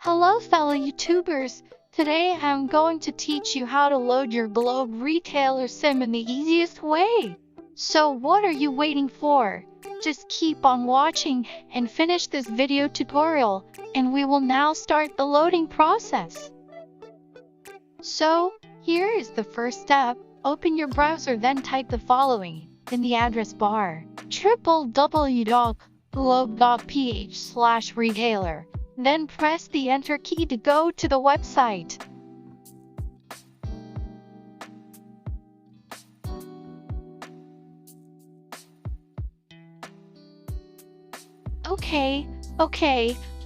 Hello fellow YouTubers, today I'm going to teach you how to load your Globe retailer SIM in the easiest way. So what are you waiting for? Just keep on watching and finish this video tutorial and we will now start the loading process. So here is the first step. Open your browser, then type the following in the address bar: www.globe.ph/retailer. Then press the enter key to go to the website. Okay,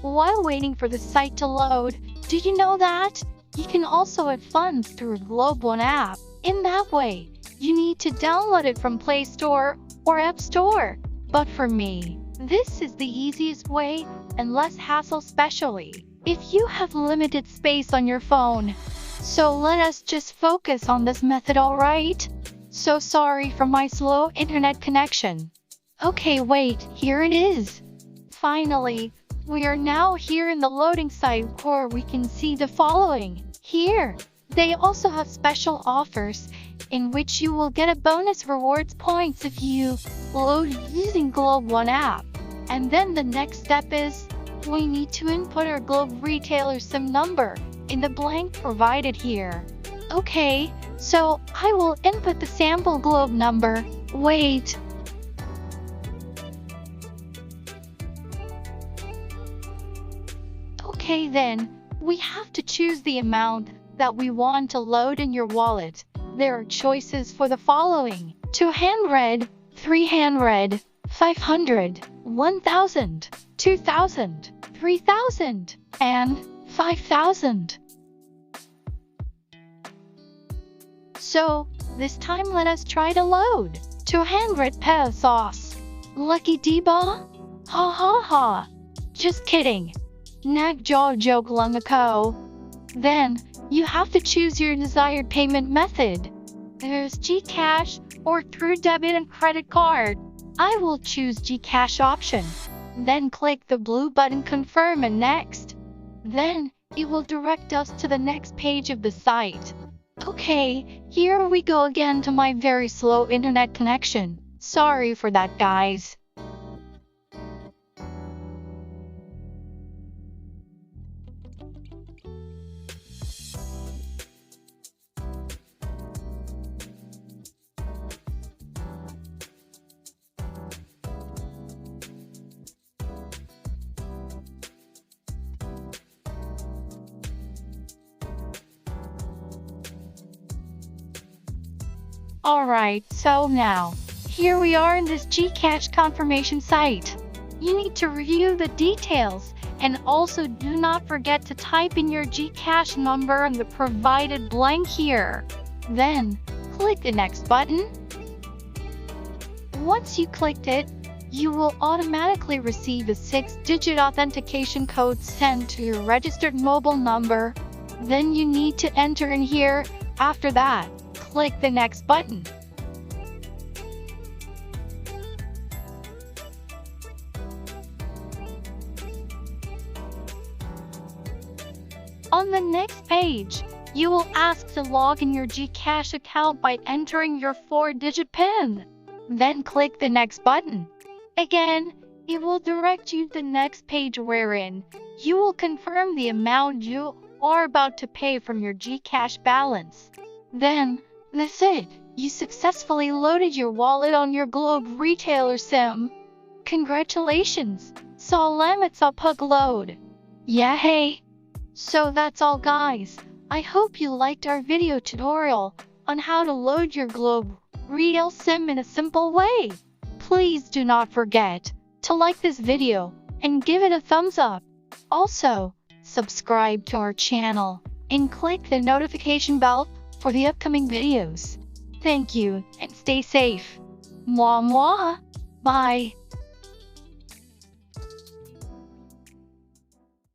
while waiting for the site to load, do you know that you can also add funds through Globe One app? In that way, you need to download it from Play Store or App Store. But for me, this is the easiest way and less hassle, especially if you have limited space on your phone. So let us just focus on this method, alright? So sorry for my slow internet connection. Okay, wait, here it is. Finally, we are now here in the loading site where we can see the following. Here, they also have special offers in which you will get a bonus rewards points if you load using Globe One app. And then the next step is, we need to input our Globe retailer SIM number in the blank provided here. Okay, so I will input the sample Globe number. Wait. Okay, then, we have to choose the amount that we want to load in your wallet. There are choices for the following: 200, 300, 500, 1000, 2000, 3000, and 5000. So, this time let us try to load 200 pesos. Lucky diba? Ha ha ha. Just kidding. Nag-joke lang ako. Then, you have to choose your desired payment method. There's Gcash or through debit and credit card. I will choose Gcash option. Then click the blue button confirm and next. Then, it will direct us to the next page of the site. Okay, here we go again to my very slow internet connection. Sorry for that, guys. Alright, so now, here we are in this Gcash confirmation site. You need to review the details, and also do not forget to type in your Gcash number on the provided blank here. Then, click the next button. Once you clicked it, you will automatically receive a 6-digit authentication code sent to your registered mobile number. Then you need to enter in here. After that, click the next button. On the next page, you will ask to log in your Gcash account by entering your 4-digit PIN. Then click the next button. Again, it will direct you to the next page wherein you will confirm the amount you are about to pay from your Gcash balance. Then, that's it. You successfully loaded your wallet on your Globe retailer SIM. Congratulations! Salamat sa pagload. Yeah, hey. So that's all, guys. I hope you liked our video tutorial on how to load your Globe retail SIM in a simple way. Please do not forget to like this video and give it a thumbs up. Also, subscribe to our channel and click the notification bell for the upcoming videos. Thank you and stay safe. Mwah mwah. Bye.